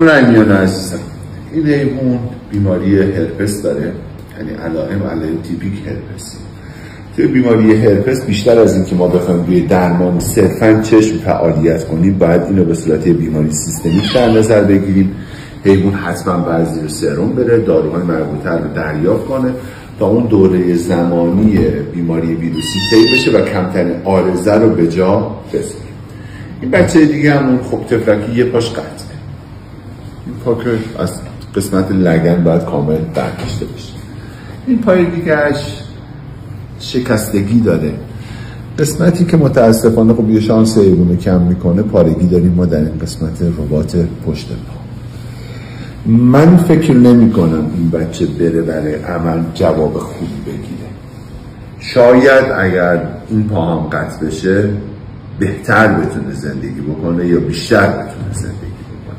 رنگیان عزیزم، این حیوان بیماری هرپس داره، یعنی علائم تیپیک هرپس. توی بیماری هرپس بیشتر از این که ما بخوایم روی درمان صرفاً چشم فعالیت کنیم، باید اینو به صورت بیماری سیستمیک در نظر بگیریم. حیوان حتما باید زیر سرم بره، داروهای مربوطه رو دریافت کنه تا اون دوره زمانی بیماری ویروسی طی بشه و کمترین عارضه رو به جا بذاره. این بچه دیگه همون خب تفلکی یه پاش قطعه، این پا که از قسمت لگن باید کامل برداشته بشه. این پای دیگهش شکستگی داره، قسمتی که متاسفانه خب یه شانس حیوانو کم میکنه، پارگی داریم ما در این قسمت رباط پشت پا. من فکر نمی کنم این بچه بره برای عمل جواب خوبی بگیره. شاید اگر این پا هم قطع بشه بهتر بتونه زندگی بکنه یا بیشتر بتونه زندگی بکنه.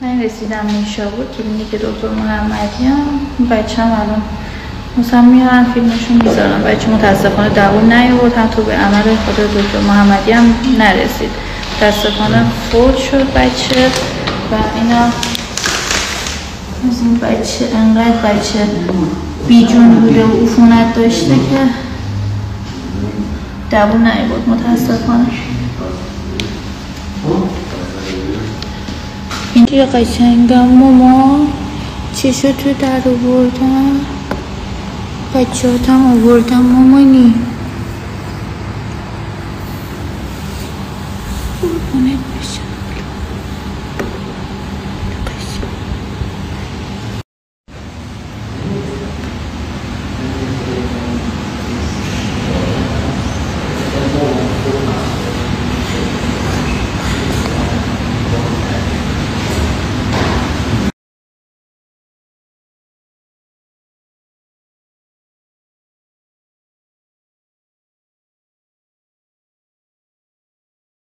من رسیدم نیشابور کلینیک دکتر محمدیان. بچه هم الان مثلا میارن فیلمشون میذارن. بچه متاسفانه دوام نیاورد، حتی به عمل خود دکتر محمدی هم نرسید. متاسفانه فوت شد بچه و اینا از این بچه انقدر بچه بیجون بوده و عفونت داشته که دوام نیاورد متاسفانه. این قشنگم ماما چشتو در آوردم، بچه هاتم آوردم مامانی.